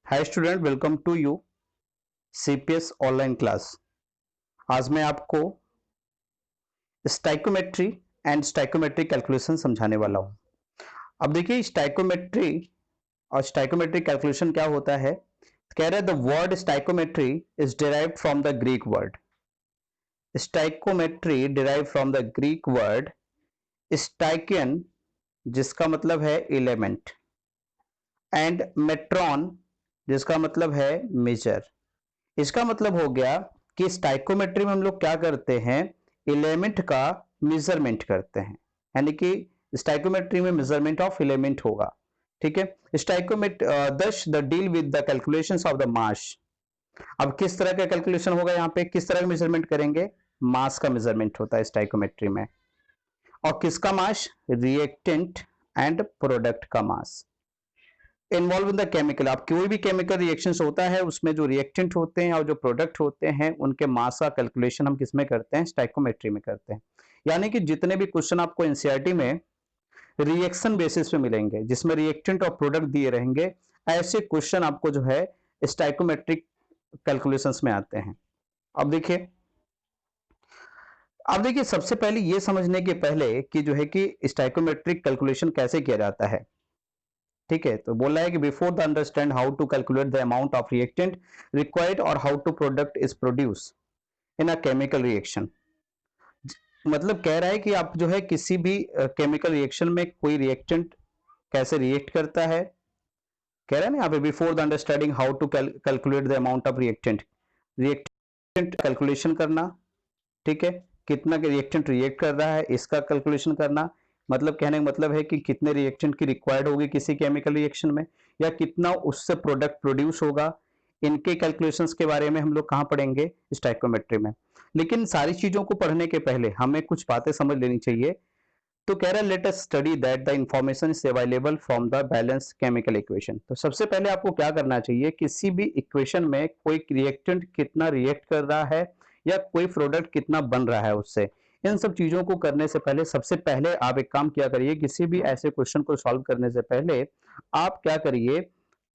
Hi student, welcome to U CPS online class. आज मैं आपको स्टाइकोमेट्री एंड स्टाइकोमेट्री कैलकुलेशन समझाने वाला हूं। अब देखिए, स्टाइकोमेट्री और स्टाइकोमेट्री कैलकुलेशन क्या होता है। कह रहे हैं the word stoichiometry is derived from the Greek word. Stoichiometry derive from the Greek word stoicheion, जिसका मतलब है एलिमेंट, एंड मेट्रॉन, जिसका मतलब है मेजर। इसका मतलब हो गया कि स्टाइकोमेट्री में हम लोग क्या करते हैं, एलिमेंट का मेजरमेंट करते हैं, यानी कि स्टाइकोमेट्री में मेजरमेंट ऑफ एलिमेंट होगा। ठीक है, स्टाइकोमेट दस the deal with the calculations of the mass. अब किस तरह का कैलकुलेशन होगा, यहाँ पे किस तरह का मेजरमेंट करेंगे, मास का मेजरमेंट होता है स्टाइकोमेट्री में। और किसका मास, रिएक्टेंट एंड प्रोडक्ट का मास इन्वॉल्व इन द केमिकल। आप कोई भी केमिकल रिएक्शंस होता है उसमें जो रिएक्टेंट होते हैं और जो प्रोडक्ट होते हैं उनके मास का कैलकुलेशन हम किसमें करते हैं, स्टाइकोमेट्री में करते हैं। यानी कि जितने भी क्वेश्चन आपको एनसीईआरटी में रिएक्शन बेसिस पे मिलेंगे जिसमें रिएक्टेंट और प्रोडक्ट दिए रहेंगे, ऐसे क्वेश्चन आपको जो है स्टाइकोमेट्रिक कैलकुलेशंस में आते हैं। अब देखिए सबसे पहले ये समझने के पहले कि जो है कि स्टाइकोमेट्रिक कैलकुलेशन कैसे किया जाता है। ठीक है, तो बोल रहा है कि before the understand how to calculate the amount of reactant required और how to product is produce in a chemical reaction. मतलब कह रहा है कि आप जो है किसी भी केमिकल रिएक्शन में कोई रिएक्टेंट कैसे रिएक्ट करता है। कह रहा है ना यहाँ पे before the understanding how to calculate the amount of reactant, reactant calculation करना। ठीक है, कितना रिएक्टेंट रिएक्ट कर रहा है इसका कैलकुलेशन करना। मतलब कहने का मतलब है कि कितने रिएक्टेंट की रिक्वायर्ड होगी किसी केमिकल रिएक्शन में, या कितना उससे प्रोडक्ट प्रोड्यूस होगा। इनके कैलकुलेशंस के बारे में हम लोग कहाँ पढ़ेंगे, स्टाइकोमेट्री में। लेकिन सारी चीजों को पढ़ने के पहले हमें कुछ बातें समझ लेनी चाहिए। तो कह रहा है let us study that the information is available from the balance chemical equation. तो सबसे पहले आपको क्या करना चाहिए, किसी भी इक्वेशन में कोई रिएक्टेंट कितना रिएक्ट कर रहा है या कोई प्रोडक्ट कितना बन रहा है उससे, इन सब चीजों को करने से पहले सबसे पहले आप एक काम किया करिए। किसी भी ऐसे क्वेश्चन को सॉल्व करने से पहले आप क्या करिए,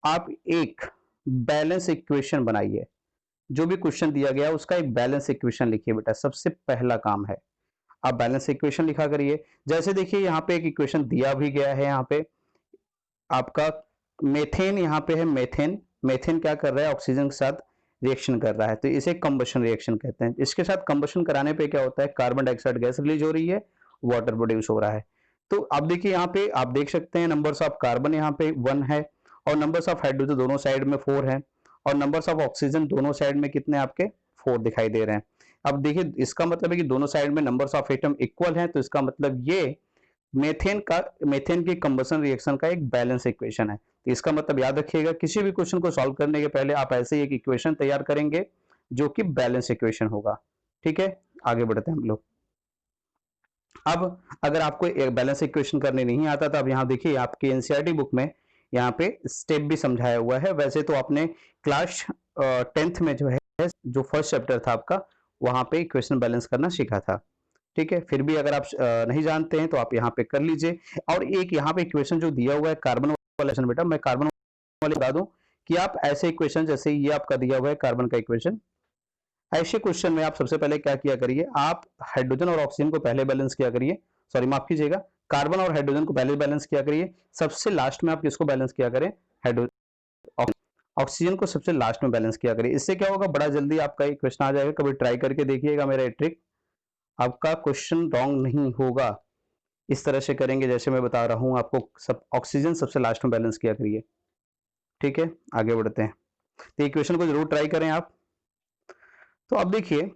आप एक बैलेंस इक्वेशन बनाइए। जो भी क्वेश्चन दिया गया उसका एक बैलेंस इक्वेशन लिखिए बेटा, सबसे पहला काम है आप बैलेंस इक्वेशन लिखा करिए। जैसे देखिए यहाँ पे एक इक्वेशन दिया भी गया है, यहाँ पे आपका मेथेन, यहाँ पे है मेथेन। मेथेन क्या कर रहा है, ऑक्सीजन के साथ रिएक्शन कर रहा है, तो इसे कंबशन रिएक्शन कहते हैं। इसके साथ कंबशन कराने पे क्या होता है, कार्बन डाइऑक्साइड गैस रिलीज हो रही है, वाटर प्रोड्यूस हो रहा है। तो अब देखिए यहाँ पे आप देख सकते हैं नंबर्स ऑफ कार्बन यहाँ पे 1 है और नंबर्स ऑफ हाइड्रोजन दोनों साइड में 4 है, और नंबर्स ऑफ ऑक्सीजन दोनों साइड में कितने आपके 4 दिखाई दे रहे हैं। अब देखिए इसका मतलब है कि दोनों साइड में नंबर्स ऑफ एटम इक्वल हैं, तो इसका मतलब ये मेथेन की कंबशन रिएक्शन का एक बैलेंस इक्वेशन है। तो इसका मतलब याद रखिएगा, किसी भी क्वेश्चन को सॉल्व करने के पहले आप ऐसे ही एक इक्वेशन तैयार करेंगे जो कि बैलेंस इक्वेशन होगा। ठीक है, आगे बढ़ते हैं हम लोग। अब अगर आपको एक बैलेंस इक्वेशन करने नहीं आता तो अब यहाँ देखिए आपके एनसीईआरटी बुक में यहाँ पे स्टेप भी समझाया हुआ है। वैसे तो आपने क्लास 10th में जो है, जो फर्स्ट चैप्टर था आपका, वहां पे इक्वेशन बैलेंस करना सीखा था। ठीक है, फिर भी अगर आप नहीं जानते हैं तो आप यहाँ पे कर लीजिए। और एक यहाँ पे इक्वेशन जो दिया हुआ है कार्बन वाला इक्वेशन, बेटा मैं कार्बन वाले बता दूं कि आप ऐसे इक्वेशन जैसे ये आपका दिया हुआ है कार्बन का इक्वेशन, ऐसे क्वेश्चन में आप सबसे पहले क्या किया करिए, आप हाइड्रोजन और ऑक्सीजन को पहले बैलेंस किया करिए। सॉरी माफ कीजिएगा, कार्बन और हाइड्रोजन को पहले बैलेंस किया करिए। सबसे लास्ट में आप किसको बैलेंस किया करें, हाइड्रोजन, ऑक्सीजन को सबसे लास्ट में बैलेंस किया करिए। इससे क्या होगा, बड़ा जल्दी आपका एक क्वेश्चन आ जाएगा। कभी ट्राई करके देखिएगा मेरा ट्रिक, आपका क्वेश्चन रॉन्ग नहीं होगा। इस तरह से करेंगे जैसे मैं बता रहा हूं आपको, सब ऑक्सीजन सबसे लास्ट में बैलेंस किया करिए। ठीक है, आगे बढ़ते हैं। तो इक्वेशन को जरूर ट्राई करें आप। तो अब देखिए,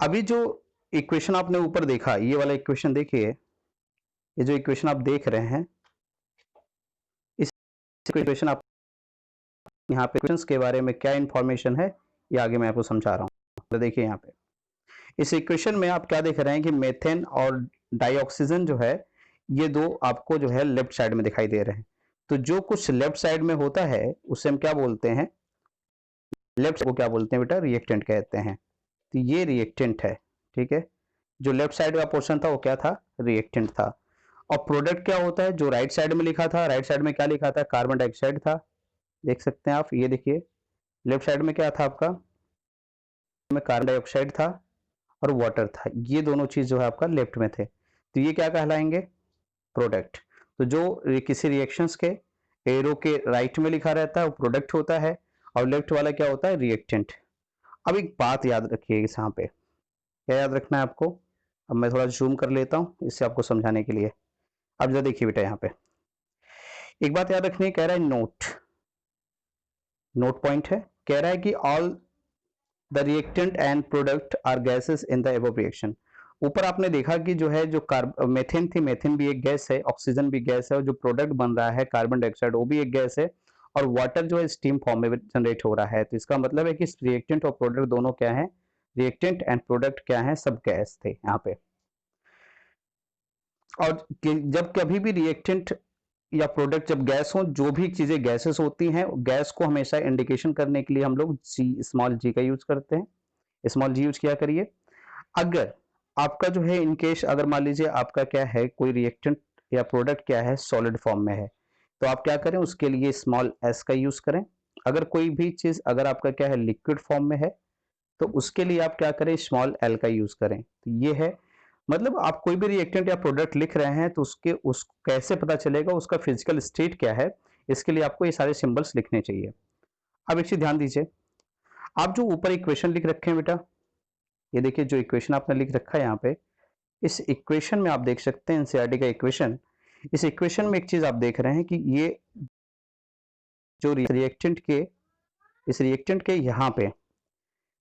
अभी जो इक्वेशन आपने ऊपर देखा, ये वाला इक्वेशन देखिए, ये जो इक्वेशन आप देख रहे हैं, इस इक्वेशन आप यहाँ पे क्वेश्चंस के बारे में क्या इंफॉर्मेशन है ये आगे मैं आपको समझा रहा हूँ। तो देखिए यहाँ पे इस इक्वेशन में आप क्या देख रहे हैं कि मेथेन और डाइऑक्सीजन जो है, ये दो आपको जो है लेफ्ट साइड में दिखाई दे रहे हैं। तो जो कुछ लेफ्ट साइड में होता है उसे हम क्या बोलते हैं, लेफ्ट को क्या बोलते हैं बेटा, रिएक्टेंट कहते हैं। तो ये रिएक्टेंट है। ठीक है, जो लेफ्ट साइड का पोर्शन था वो क्या था, रिएक्टेंट था। और प्रोडक्ट क्या होता है, जो राइट साइड में लिखा था, राइट साइड में क्या लिखा था, कार्बन डाइऑक्साइड था। देख सकते हैं आप, ये देखिए लेफ्ट साइड में क्या था आपका, में कार्बन डाइऑक्साइड था और वाटर था, ये दोनों चीज जो है आपका लेफ्ट में थे, तो ये क्या कहलाएंगे, प्रोडक्ट। तो जो किसी रिएक्शंस के एरो के राइट में लिखा रहता है वो प्रोडक्ट होता है, और लेफ्ट वाला क्या होता है, रिएक्टेंट। अब एक बात याद रखिए इस यहाँ पे, क्या याद रखना है आपको, अब मैं थोड़ा जूम कर लेता हूँ इससे आपको समझाने के लिए। अब जरा देखिए बेटा, यहाँ पे एक बात याद रखनी है, कह रहा है नोट, नोट पॉइंट है, कह रहा है कि all the reactant and product are gases in the above reaction. ऊपर आपने देखा कि जो है, जो मेथेन थी, मेथेन भी एक गैस है, ऑक्सीजन भी गैस है, और जो प्रोडक्ट बन रहा है कार्बन डाइऑक्साइड वो भी एक गैस है, और वाटर जो है स्टीम फॉर्म में जनरेट हो रहा है। तो इसका मतलब है कि रिएक्टेंट और प्रोडक्ट दोनों क्या है, रिएक्टेंट एंड प्रोडक्ट क्या है, सब गैस थे यहाँ पे। और जब कभी भी रिएक्टेंट या प्रोडक्ट जब गैस हो, जो भी चीजें गैसेस होती हैं, गैस को हमेशा इंडिकेशन करने के लिए हम लोग जी, स्मॉल जी का यूज करते हैं, स्मॉल जी यूज किया करिए। अगर आपका जो है इनकेस अगर मान लीजिए आपका क्या है, कोई रिएक्टेंट या प्रोडक्ट क्या है सॉलिड फॉर्म में है, तो आप क्या करें, उसके लिए स्मॉल एस का यूज करें। अगर कोई भी चीज अगर आपका क्या है लिक्विड फॉर्म में है, तो उसके लिए आप क्या करें, स्मॉल एल का यूज करें। तो ये है, मतलब आप कोई भी रिएक्टेंट या प्रोडक्ट लिख रहे हैं तो उसके उस कैसे पता चलेगा उसका फिजिकल स्टेट क्या है, इसके लिए आपको ये सारे सिंबल्स लिखने चाहिए। अब एक चीज ध्यान दीजिए, आप जो ऊपर इक्वेशन लिख रखे हैं बेटा, ये देखिए जो इक्वेशन आपने लिख रखा है यहाँ पे, इस इक्वेशन में आप देख सकते हैं एनसीईआरटी का इक्वेशन। इस इक्वेशन में एक चीज आप देख रहे हैं कि ये जो रिएक्टेंट के, इस रिएक्टेंट के यहाँ पे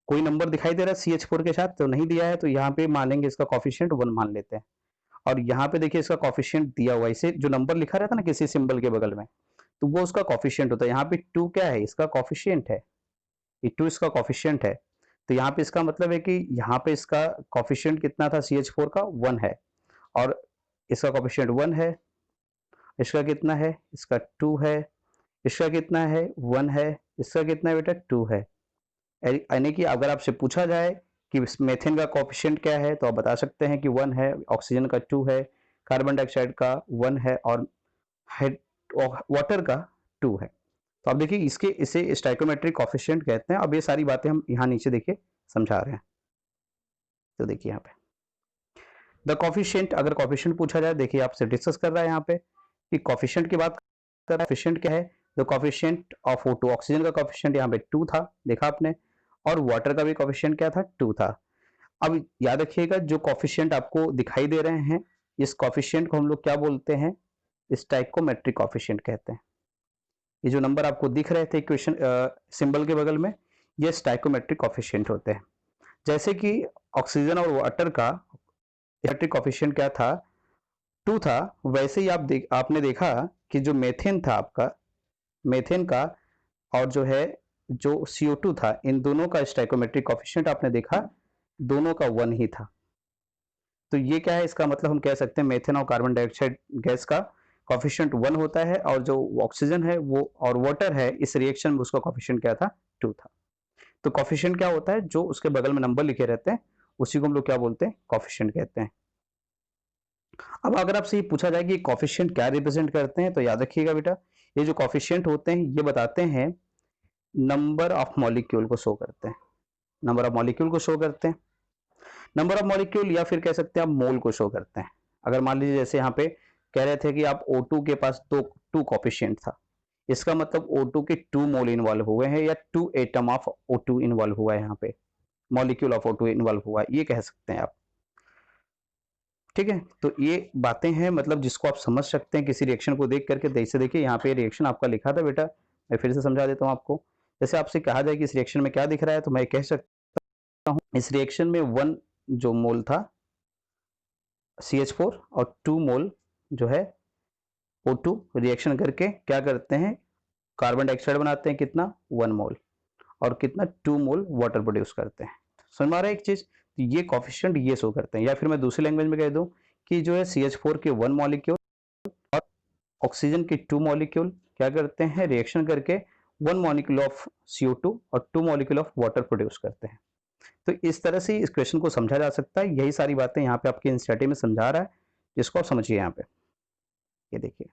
कोई नंबर दिखाई दे रहा है CH4 के साथ, तो नहीं दिया है, तो यहाँ पे मान लेंगे इसका कॉफिशिएंट 1 मान लेते हैं। और यहाँ पे देखिए इसका कॉफिशिएंट दिया हुआ है, इसे जो नंबर लिखा रहता है ना किसी सिंबल के बगल में, तो वो उसका कॉफिशिएंट होता है। यहाँ पे 2 क्या है, इसका कॉफिशिएंट है, ये 2 इसका कॉफिशिएंट है। तो यहाँ पे इसका मतलब है कि यहाँ पे इसका कॉफिशिएंट कितना था CH4 का, 1 है, और इसका कॉफिशिएंट 1 है, इसका कितना है, इसका 2 है, इसका कितना है, 1 है, इसका कितना है बेटा, 2 है। यानी कि अगर आपसे पूछा जाए कि मेथेन का कॉफिशिएंट क्या है, तो आप बता सकते हैं कि 1 है, ऑक्सीजन का 2 है, कार्बन डाइऑक्साइड का 1 है, और वाटर का 2 है। तो आप देखिए इसके, इसे स्टोइकोमेट्रिक कॉफिशिएंट कहते हैं। अब ये सारी बातें हम यहाँ नीचे देखिए समझा रहे हैं। तो देखिए यहाँ पे द कॉफिशिएंट, अगर कॉफिशिएंट पूछा जाए, देखिए आपसे डिस्कस कर रहा है यहाँ पे कि कॉफिशिएंट की बात कर रहा है। कॉफिशिएंट क्या है, the coefficient of O2, oxygen का कॉफिशिएंट यहाँ पे 2 था, देखा आपने, और वाटर का भी कॉफिशिएंट क्या था, 2 था। अब याद रखिएगा जो कॉफिशिएंट आपको दिखाई दे रहे हैं, इस कॉफिशिएंट को हम लोग क्या बोलते हैं, स्टोइकोमेट्रिक कॉफिशिएंट कहते हैं। ये जो नंबर आपको दिख रहे थे इक्वेशन सिंबल के बगल में, ये स्टोइकोमेट्रिक कॉफिशिएंट होते हैं। जैसे कि ऑक्सीजन और वाटर का इलेक्ट्रिक कॉफिशिएंट क्या था, 2 था, वैसे ही आपने देखा कि जो मेथेन था आपका, मेथेन का और जो है जो CO2 था, इन दोनों का स्टोइकोमेट्रिक कॉफिशिएंट आपने देखा दोनों का 1 ही था। तो ये क्या है, इसका मतलब हम कह सकते हैं मेथेन और कार्बन डाइऑक्साइड गैस का कॉफिशिएंट 1 होता है, और जो ऑक्सीजन है वो और वाटर है, इस रिएक्शन में उसका कॉफिशिएंट क्या था, 2 था। तो कॉफिशिएंट क्या होता है, जो उसके बगल में नंबर लिखे रहते हैं उसी को हम लोग क्या बोलते हैं, कॉफिशिएंट कहते हैं। अब अगर आपसे ये पूछा जाए कि कॉफिशिएंट क्या रिप्रेजेंट करते हैं, तो याद रखिएगा बेटा, ये जो कॉफिशिएंट होते हैं ये बताते हैं नंबर ऑफ मॉलिक्यूल को शो करते हैं, नंबर ऑफ मॉलिक्यूल को शो करते हैं, नंबर ऑफ मॉलिक्यूल, या फिर कह सकते हैं आप मोल को शो करते हैं। अगर मान लीजिए जैसे यहाँ पे कह रहे थे कि आप O2 के पास टू कॉफिशिएंट था, इसका मतलब O2 के 2 मोल इन्वॉल्व हुए हैं, या 2 एटम ऑफ O2 इन्वॉल्व हुआ है, यहाँ पे मॉलिक्यूल ऑफ O2 इन्वॉल्व हुआ है, ये कह सकते हैं आप। ठीक है, तो ये बातें हैं, मतलब जिसको आप समझ सकते हैं किसी रिएक्शन को देख करके। जैसे देखिए यहाँ पे रिएक्शन आपका लिखा था बेटा, मैं फिर से समझा देता हूँ आपको। जैसे आपसे कहा जाए कि इस रिएक्शन में क्या दिख रहा है, तो मैं कह सकता हूँ इस रिएक्शन में 1 जो मोल था CH4 और 2 मोल जो है O2 रिएक्शन करके क्या करते हैं, कार्बन डाइऑक्साइड बनाते हैं, कितना, 1 मोल, और कितना, 2 मोल वाटर प्रोड्यूस करते हैं। समझ में आ रहा है एक चीज, तो ये कॉफिशिएंट ये शो करते हैं। या फिर मैं दूसरी लैंग्वेज में कह दूं कि जो है CH4 के 1 मॉलिक्यूल और ऑक्सीजन के 2 मॉलिक्यूल क्या करते हैं, रिएक्शन करके 1 मॉलिक्यूल ऑफ CO2 और 2 मॉलिक्यूल ऑफ वाटर प्रोड्यूस करते हैं। तो इस तरह से इस क्वेश्चन को समझा जा सकता है। यही सारी बातें यहाँ पे आपके एनसीईआरटी में समझा रहा है, जिसको आप समझिए। यहाँ पे ये देखिए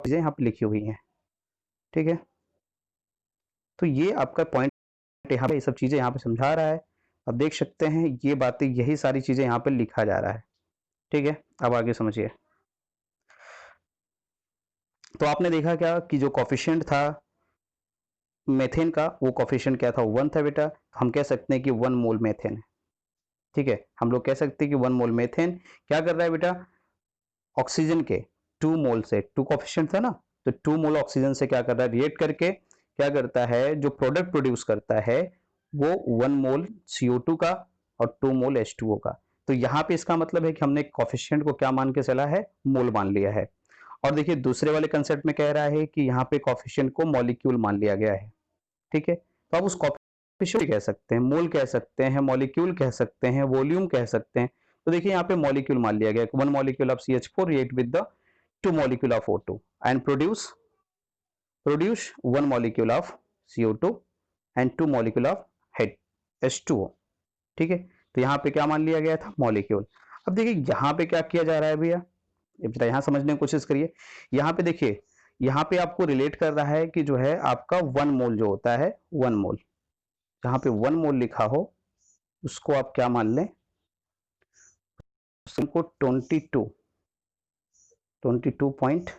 चीजें यहाँ पे लिखी हुई हैं, ठीक है। तो ये आपका पॉइंट यहाँ पे, ये सब चीजें यहाँ पे समझा रहा है। अब देख सकते हैं ये बातें, यही सारी चीजें यहाँ पे लिखा जा रहा है, ठीक है। अब आगे समझिए। तो आपने देखा क्या कि जो कॉफिशिएंट था मेथेन का, वो कॉफिशिएंट क्या था, 1 था बेटा। हम कह सकते हैं कि 1 मोल मेथेन है, ठीक है। हम लोग कह सकते हैं कि 1 मोल मेथेन क्या कर रहा है बेटा, ऑक्सीजन के 2 मोल से, 2 कॉफिशिएंट था ना, तो 2 मोल ऑक्सीजन से क्या कर रहा है, रिएक्ट करके क्या करता है, जो प्रोडक्ट प्रोड्यूस करता है वो 1 मोल CO2 का और 2 मोल H2O का। तो यहाँ पे इसका मतलब है कि हमने कॉफिशिएंट को क्या मान के चला है, मोल मान लिया है। और देखिए दूसरे वाले कंसेप्ट में कह रहा है कि यहाँ पे कॉफिशिएंट को मॉलिक्यूल मान लिया गया है, ठीक है। तो आप उस कॉफिशिएंट कह सकते हैं, मोल कह सकते हैं, मॉलिक्यूल कह सकते हैं, वॉल्यूम कह सकते हैं। तो देखिए यहाँ पे मॉलिक्यूल मान लिया गया, 1 molecule of CH4 react with the 2 molecule of O2 and produce 1 molecule of CO2 and 2 molecule of H2O, ठीक है। तो यहाँ पे क्या मान लिया गया था, मॉलिक्यूल। अब देखिए यहाँ पे क्या किया जा रहा है भैया, यहाँ समझने की कोशिश करिए। यहाँ पे देखिए, यहाँ पे आपको रिलेट कर रहा है कि जो है आपका 1 मोल जो होता है, 1 मोल, जहां पे 1 मोल लिखा हो उसको आप क्या मान लें, उसको 22.7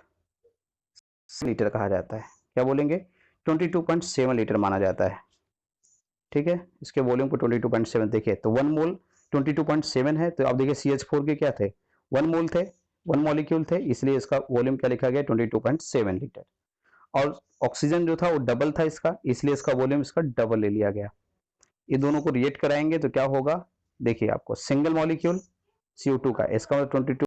लीटर कहा जाता है। क्या बोलेंगे, 22.7 लीटर माना जाता है, ठीक है। इसके वॉल्यूम को 22.7 देखिए, तो 1 मोल 22.7 है। तो आप देखिए CH4 के क्या थे, 1 मोल थे, 1 मॉलिक्यूल थे, इसलिए इसका वॉल्यूम क्या लिखा गया, 22.7 लीटर। और ऑक्सीजन जो था वो डबल था इसका, इसलिए इसका वॉल्यूम इसका डबल ले लिया गया। ये दोनों को रिएक्ट कराएंगे तो क्या होगा, देखिए आपको सिंगल मॉलिक्यूल CO2 का, इसका मतलब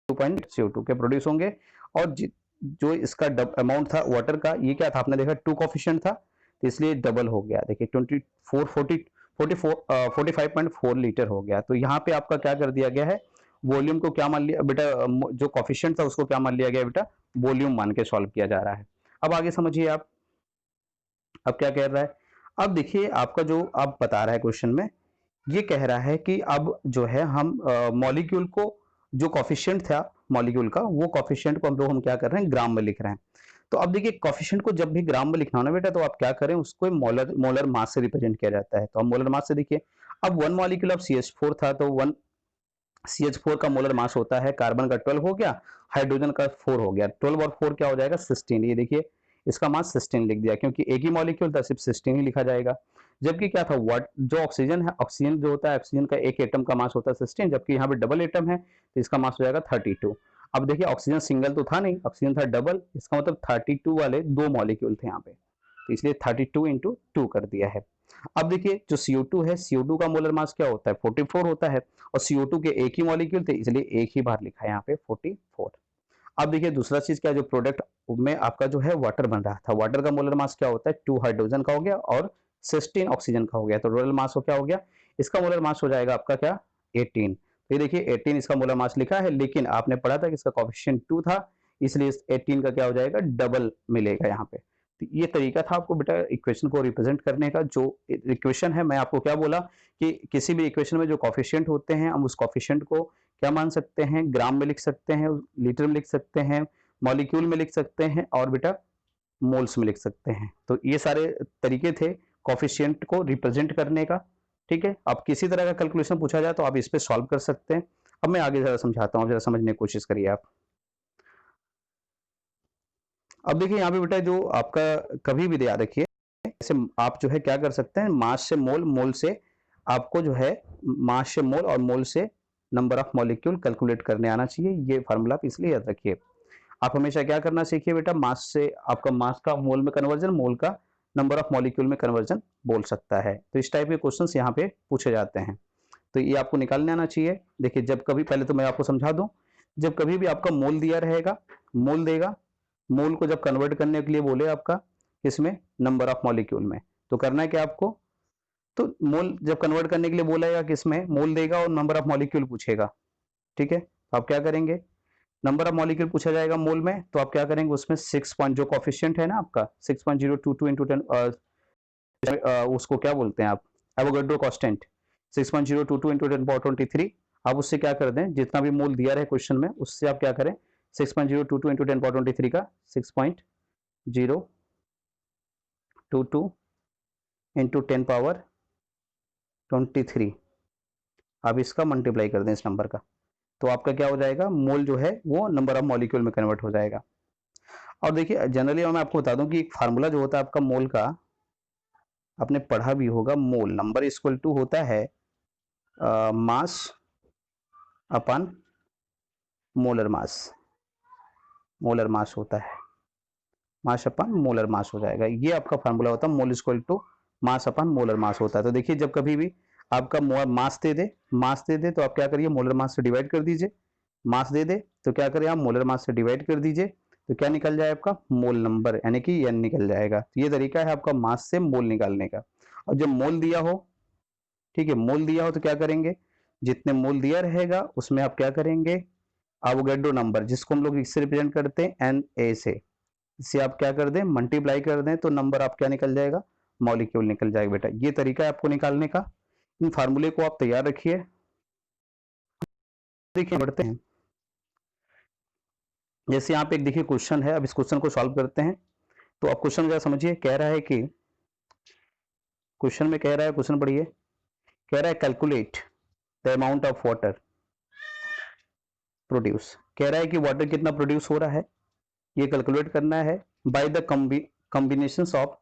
22 CO2 के प्रोड्यूस होंगे। और जो इसका अमाउंट था वाटर का, ये क्या था, आपने देखा 2 कॉफिशिएंट था, तो इसलिए डबल हो गया। देखिए 45.4 लीटर हो गया। तो यहाँ पे आपका क्या कर दिया गया है, वॉल्यूम को क्या मान लिया बेटा, जो कॉफिशिएंट था उसको क्या मान लिया गया बेटा, वॉल्यूम मान के सॉल्व किया जा रहा है। अब आगे समझिए आप, अब क्या कह रहा है। अब देखिए आपका जो अब बता रहा है क्वेश्चन में, ये कह रहा है कि अब जो है हम मॉलिक्यूल को, जो कॉफिशिएंट था मॉलिक्यूल का, वो कॉफिशिएंट को हम क्या कर रहे हैं, ग्राम में लिख रहे हैं। तो अब देखिए कॉफिशिएंट को जब भी ग्राम में लिखना हो ना बेटा, तो आप क्या करें, उसको मोलर मोलर मास से रिप्रेजेंट किया जाता है। तो हम मोलर मास से देखिए, अब 1 मॉलिक्यूल ऑफ CH4 था, तो 1 CH4 का मोलर मास होता है, कार्बन का 12 हो गया, हाइड्रोजन का 4 हो गया, 12 और 4 क्या हो जाएगा, 16। ये देखिए इसका मास 16 लिख दिया, क्योंकि एक ही मॉलिक्यूल था, सिर्फ 16 ही लिखा जाएगा। जबकि क्या था, व्हाट जो ऑक्सीजन है, ऑक्सीजन जो होता है, ऑक्सीजन का एक एटम का मास होता है 16, जबकि यहाँ पे डबल एटम है, तो इसका मास हो जाएगा 32। अब देखिए ऑक्सीजन सिंगल तो था नहीं, ऑक्सीजन था डबल, इसका मतलब 32 वाले 2 मॉलिक्यूल थे यहाँ पे, तो इसलिए 32 इंटू 2 कर दिया है। अब देखिए जो CO2 है, CO2 का मोलर मास क्या होता है, 44 होता है, और CO2 के एक ही मॉलिक्यूल थे, इसलिए एक ही बार लिखा है यहाँ पे 44। अब देखिए दूसरा चीज क्या, जो प्रोडक्ट में आपका जो है वाटर बन रहा था, वाटर का मोलर मास क्या होता है, 2 हाइड्रोजन का हो गया और 16 ऑक्सीजन का हो गया, तो टोटल मास हो क्या हो गया, इसका मोलर मास हो जाएगा आपका क्या, 18। तो ये देखिए 18 इसका मोलर मास लिखा है, लेकिन आपने पढ़ा था कि इसका कोएफिशिएंट 2 था, इसलिए इस 18 का क्या हो जाएगा, डबल मिलेगा यहाँ पे। तो ये तरीका था आपको बेटा इक्वेशन को रिप्रेजेंट करने का। जो इक्वेशन है, मैं आपको क्या बोला कि किसी भी इक्वेशन में जो कोएफिशिएंट होते हैं, हम उस कोएफिशिएंट को क्या मान सकते हैं, ग्राम में लिख सकते हैं, लीटर में लिख सकते हैं, मॉलिक्यूल में लिख सकते हैं, और बेटा मोल्स में लिख सकते हैं। तो ये सारे तरीके थे कोएफिशिएंट को रिप्रेजेंट करने का, ठीक है। अब किसी तरह का कैलकुलेशन पूछा जाए तो आप इस पे सॉल्व कर सकते हैं। अब मैं आगे जरा समझाता हूँ, जरा समझने की कोशिश करिए आप। अब देखिए यहाँ पे बेटा जो आपका कभी भी याद रखिए, जैसे आप जो है क्या कर सकते हैं, मास से मोल, मोल से आपको जो है मास से मोल और मोल से नंबर ऑफ मॉलिक्यूल कैलकुलेट करने आना चाहिए। ये फार्मूला आप इसलिए याद रखिए। आप हमेशा क्या करना सीखिए बेटा, मास से आपका मास का मोल में कन्वर्जन, मोल का नंबर ऑफ मॉलिक्यूल में कन्वर्जन बोल सकता है। तो इस टाइप के क्वेश्चंस यहाँ पे पूछे जाते हैं, तो ये आपको निकालने आना चाहिए। देखिए जब कभी, पहले तो मैं आपको समझा दूं, जब कभी भी आपका मोल दिया रहेगा, मोल देगा, मोल को जब कन्वर्ट करने के लिए बोले आपका इसमें नंबर ऑफ मॉलिक्यूल में, तो करना है क्या आपको, तो मोल जब कन्वर्ट करने के लिए बोलेगा किसमें, मोल देगा और नंबर ऑफ मॉलिक्यूल पूछेगा, ठीक है। तो आप क्या करेंगे, नंबर ऑफ मॉलिक्यूल पूछा जाएगा मोल में, तो आप क्या करेंगे, उसमें 6 पॉइंट जो कोफिशिएंट है ना आपका 6.022 इंटू 10, उसको क्या बोलते हैं आप, एवोगाड्रो कांस्टेंट 6.022 इंटू 10 पावर 23। आप उससे क्या कर दें, जितना भी मोल दिया रहे क्वेश्चन में, उससे आप क्या करें 6.022 इंटू 10 पावर 23 का 6.022 इंटू 10 पावर 23। अब इसका मल्टीप्लाई कर दें इस नंबर का, तो आपका क्या हो जाएगा, मोल जो है वो नंबर ऑफ मॉलिक्यूल में कन्वर्ट हो जाएगा। और देखिए जनरली मैं आपको बता दूं कि एक फार्मूला जो होता है आपका मोल का, आपने पढ़ा भी होगा, मोल नंबर इक्वल टू होता है मास अपन मोलर मास। मोलर मास होता है, मास अपन मोलर मास हो जाएगा, ये आपका फार्मूला होता है। Mole equal to mass upon molar mass होता है। तो देखिए जब कभी भी आपका मास दे दे तो आप क्या करिए, मोलर मास से डिवाइड कर दीजिए। मास दे दे तो क्या करें आप, मोलर मास से डिवाइड कर दीजिए, तो क्या निकल जाए आपका, मोल नंबर यानी कि एन निकल जाएगा। तो ये तरीका है आपका मास से मोल निकालने का। और जब मोल दिया हो, ठीक है, मोल दिया हो तो क्या करेंगे, जितने मोल दिया रहेगा उसमें आप क्या करेंगे, एवोगैड्रो नंबर, जिसको हम लोग इससे रिप्रेजेंट करते हैं एन ए से, इसे आप क्या कर दें, मल्टीप्लाई कर दें, तो नंबर आप क्या निकल जाएगा, मॉलिक्यूल निकल जाएगा बेटा। ये तरीका है आपको निकालने का। इन फार्मूले को आप तैयार रखिए। देखिए बढ़ते हैं, जैसे यहाँ पे एक देखिए क्वेश्चन है, अब इस क्वेश्चन को सॉल्व करते हैं। तो आप क्वेश्चन क्या समझिए, कह रहा है कि क्वेश्चन में कह रहा है, क्वेश्चन पढ़िए, कह रहा है calculate the amount of water produce. कह रहा है कि वाटर कितना प्रोड्यूस हो रहा है, ये कैलकुलेट करना है by the combination of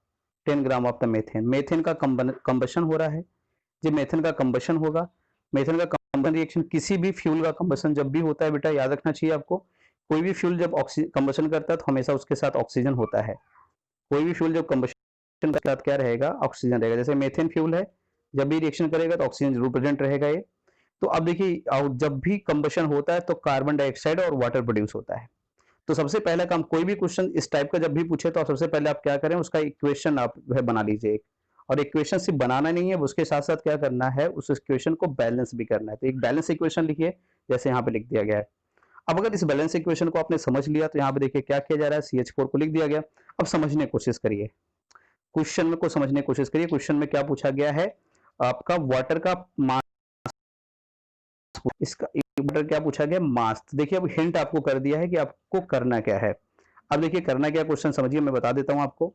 10 gram of the methane. Methane का कंबशन हो रहा है। जब मेथेन का कंबशन होगा, मेथेन का कंबशन रिएक्शन, किसी भी फ्यूल का कंबशन जब भी होता है बेटा, याद रखना चाहिए आपको, कोई भी फ्यूल जब कंबशन करता है तो हमेशा उसके साथ ऑक्सीजन होता है। कोई भी फ्यूल जब कंबशन के साथ क्या रहेगा, ऑक्सीजन रहेगा। जैसे मेथेन फ्यूल है, जब भी रिएक्शन करेगा तो ऑक्सीजन जरूर प्रेजेंट रहेगा ये। तो अब देखिए जब भी कंबशन होता है तो कार्बन डाइऑक्साइड और वाटर प्रोड्यूस होता है। तो सबसे पहला काम, कोई भी क्वेश्चन इस टाइप का जब भी पूछे तो सबसे पहले आप क्या करें, उसका इक्वेशन आप जो है बना लीजिए। और इक्वेशन सिर्फ बनाना नहीं है, उसके साथ साथ क्या करना है, उस इक्वेशन को बैलेंस भी करना है। तो एक बैलेंस इक्वेशन लिखिए, जैसे यहाँ पे लिख दिया गया है। अब अगर इस बैलेंस इक्वेशन को आपने समझ लिया तो यहाँ पे देखिए क्या किया जा रहा है, CH4 को लिख दिया गया। अब समझने की कोशिश करिए, क्वेश्चन में को समझने की कोशिश करिए। क्वेश्चन में क्या पूछा गया है, आपका वाटर का मास, इसका वाटर क्या पूछा गया, मास। देखिए अब हिंट आपको कर दिया है कि आपको करना क्या है। अब देखिए करना क्या, क्वेश्चन समझिए, मैं बता देता हूं आपको।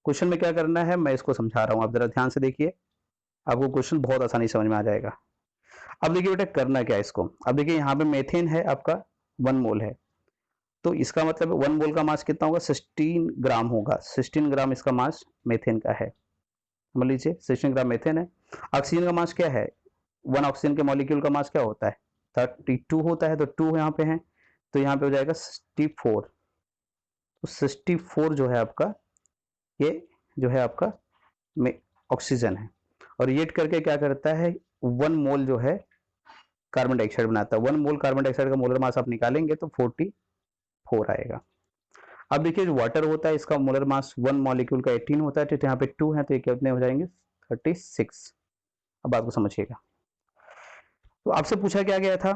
क्वेश्चन में क्या करना है मैं इसको समझा रहा हूं, आप जरा ध्यान से देखिए, आपको क्वेश्चन बहुत आसानी समझ में आ जाएगा। अब देखिए बेटा करना क्या है इसको। अब देखिए यहाँ पे मेथेन है आपका 1 मोल है, तो इसका मतलब 1 मोल का मास कितना होगा, 16 ग्राम होगा। 16 ग्राम इसका मास मेथेन का है, समझ लीजिए 16 ग्राम मेथेन है। ऑक्सीजन का मास क्या है, 1 ऑक्सीजन के मॉलिक्यूल का मास क्या होता है, 32 होता है। तो 2 यहाँ पे है, तो यहाँ पे हो जाएगा 64। तो 64 जो है आपका, ये जो है आपका में ऑक्सीजन है। और रिएक्ट करके क्या करता है, 1 मोल जो है कार्बन डाइऑक्साइड बनाता है। 1 मोल कार्बन डाइऑक्साइड का मोलर मास आप निकालेंगे तो 44 आएगा। अब देखिए जो वाटर होता है इसका मोलर मास 1 मॉलिक्यूल का 18 होता है, तो यहाँ पे 2 है, तो ये कितने हो जाएंगे, 36। अब बात को समझिएगा। तो आपसे पूछा क्या गया था,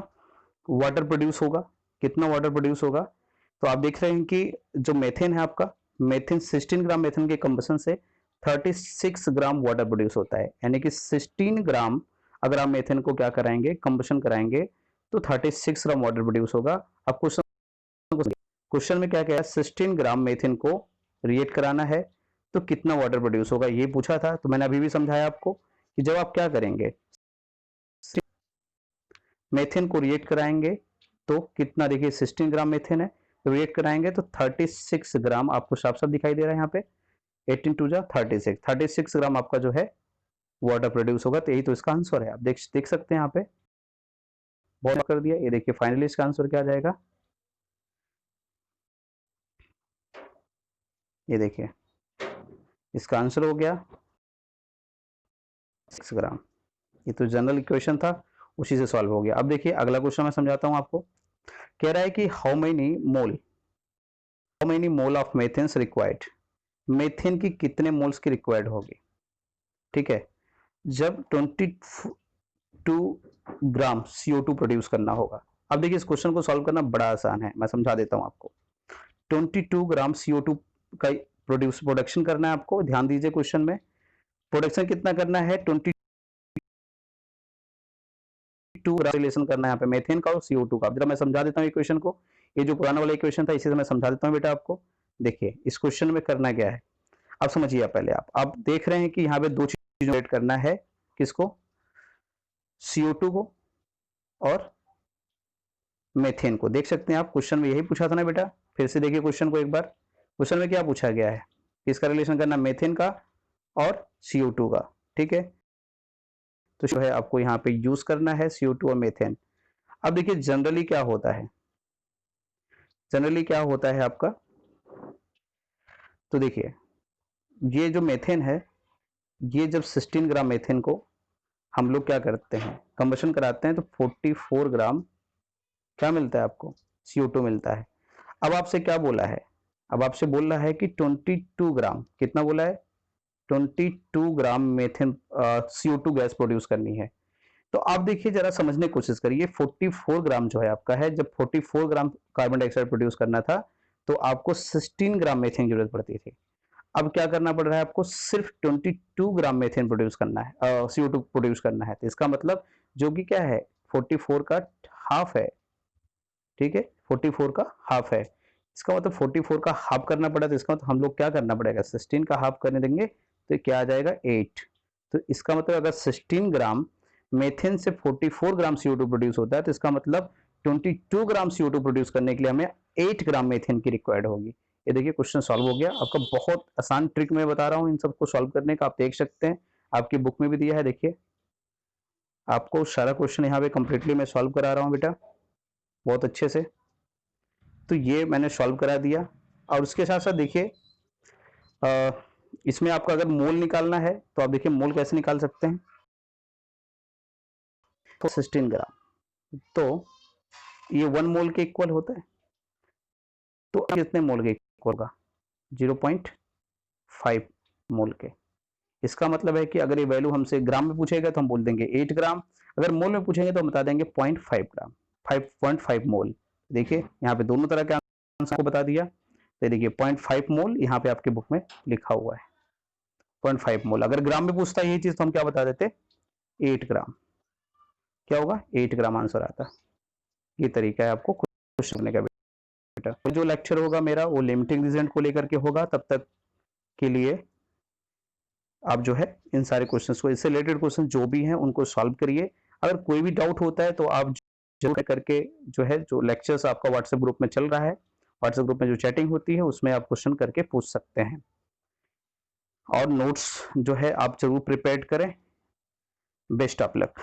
वाटर प्रोड्यूस होगा, कितना वाटर प्रोड्यूस होगा। तो आप देख रहे हैं कि जो मेथेन है आपका, मेथेन 16 ग्राम मेथेन के कंबशन से 36 ग्राम वाटर प्रोड्यूस होता है। यानी कि 16 ग्राम अगर आप मेथेन को क्या कराएंगे, कंबशन कराएंगे, तो 36 ग्राम वाटर प्रोड्यूस होगा। अब क्वेश्चन में क्या कहा, 16 ग्राम मेथेन को रिएक्ट कराना है तो कितना वाटर प्रोड्यूस होगा, ये पूछा था। तो मैंने अभी भी समझाया आपको कि जब आप क्या करेंगे, मेथेन को रिएक्ट कराएंगे तो कितना, देखिए 16 ग्राम मेथेन है, तो रिएक्ट कराएंगे तो 36 ग्राम आपको साफ साफ दिखाई दे रहा है यहाँ पे, 18 टू जा 36, 36 ग्राम आपका जो है वाटर प्रोड्यूस होगा। तो यही तो इसका आंसर है। आप देख सकते हैं यहाँ पे बहुत कर दिया। ये देखिए फाइनली इसका आंसर क्या आ जाएगा, ये देखिए इसका आंसर हो गया 6 ग्राम। ये तो जनरल इक्वेशन था, उसी से सॉल्व हो गया। अब देखिए अगला क्वेश्चन मैं समझाता हूं आपको। कह रहा है कि how many mole of methanes required, methane की कितने मोल्स की रिक्वायर्ड होगी। ठीक है, जब 22 ग्राम CO2 प्रोड्यूस करना होगा। अब देखिए इस क्वेश्चन को सॉल्व करना बड़ा आसान है, मैं समझा देता हूं आपको। 22 ग्राम CO2 का प्रोडक्शन करना है आपको। ध्यान दीजिए क्वेश्चन में प्रोडक्शन कितना करना है, 22 रिलेशन करना है यहाँ पे मेथेन का और CO2 का। जरा मैं समझा देता हूँ इक्वेशन को। ये जो पुराना वाला इक्वेशन था इसी से मैं समझा देता हूँ बेटा आपको। देखिए इस क्वेश्चन में करना क्या है, अब समझिए पहले आप देख रहे हैं कि यहाँ पे दो चीजों ऐड करना है, किसको, CO2 को और मेथेन को। देख सकते हैं आप क्वेश्चन में यही पूछा था ना बेटा। फिर से देखिए क्वेश्चन को एक बार। क्वेश्चन में क्या पूछा गया है, किसका रिलेशन करना, मेथेन का और CO2 का। ठीक है, तो जो है आपको यहाँ पे यूज करना है CO2 और मेथेन। अब देखिए जनरली क्या होता है, जनरली क्या होता है आपका, तो देखिए ये जो मेथेन है, ये जब 16 ग्राम मेथेन को हम लोग क्या करते हैं, कंबशन कराते हैं, तो 44 ग्राम क्या मिलता है आपको, CO2 मिलता है। अब आपसे क्या बोला है, अब आपसे बोल रहा है कि 22 ग्राम, कितना बोला है, 22 ग्राम मेथेन CO2 गैस प्रोड्यूस करनी है। तो आप देखिए जरा समझने की कोशिश करिए, 44 ग्राम जो है आपका है, जब 44 ग्राम कार्बन डाइऑक्साइड प्रोड्यूस करना था तो आपको 16 ग्राम मेथेन की जरूरत पड़ती थी। अब क्या करना पड़ रहा है आपको, सिर्फ 22 ग्राम मेथेन प्रोड्यूस करना है, CO2 प्रोड्यूस करना है। तो इसका मतलब जो कि क्या है, 44 का हाफ है। ठीक है, 44 का हाफ है, इसका मतलब 44 का हाफ करना पड़ा, तो इसका मतलब हम लोग क्या करना पड़ेगा, 16 का हाफ करने देंगे तो क्या आ जाएगा 8। तो इसका मतलब अगर 16 ग्राम मेथेन से 44 ग्राम CO2 प्रोड्यूस होता है, तो इसका मतलब 22 ग्राम CO2 प्रोड्यूस करने के लिए हमें 8 ग्राम मेथेन की रिक्वायर्ड होगी। ये देखिए क्वेश्चन सॉल्व हो गया आपका। बहुत आसान ट्रिक मैं बता रहा हूँ इन सबको सॉल्व करने का, आप देख सकते हैं आपकी बुक में भी दिया है। देखिए आपको सारा क्वेश्चन यहाँ पे कंप्लीटली मैं सॉल्व करा रहा हूँ बेटा, बहुत अच्छे से। तो ये मैंने सॉल्व करा दिया। और उसके साथ साथ देखिए इसमें आपका अगर मोल निकालना है तो आप देखिए मोल कैसे निकाल सकते हैं, तो 16 ग्राम, तो ये 1 मोल के इक्वल होता है, तो कितने मोल के इक्वल होगा, 0.5 मोल के। इसका मतलब है कि अगर ये वैल्यू हमसे ग्राम में पूछेगा तो हम बोल देंगे 8 ग्राम, अगर मोल में पूछेंगे तो हम बता देंगे 0.5 ग्राम, 5.5 मोल। देखिए यहाँ पे दोनों तरह के आंसर को बता दिया। तो देखिए 0.5 मोल यहाँ पे आपके बुक में लिखा हुआ है, 0.5 मोल। अगर ग्राम में पूछता है ये चीज तो हम क्या बता देते, 8 ग्राम, क्या होगा 8 ग्राम आंसर आता। ये तरीका है आपको खुश करने का बेटा। तो जो लेक्चर होगा मेरा वो लिमिटिंग रिजल्ट को लेकर के होगा, तब तक के लिए आप जो है इन सारे क्वेश्चंस को, इससे रिलेटेड क्वेश्चन जो भी हैं उनको सॉल्व करिए। अगर कोई भी डाउट होता है तो आप जरूर करके जो है, जो लेक्चर्स आपका व्हाट्सएप ग्रुप में चल रहा है, व्हाट्सएप ग्रुप में जो चैटिंग होती है उसमें आप क्वेश्चन करके पूछ सकते हैं। और नोट्स जो है आप जरूर प्रिपेयर करें। Best of luck.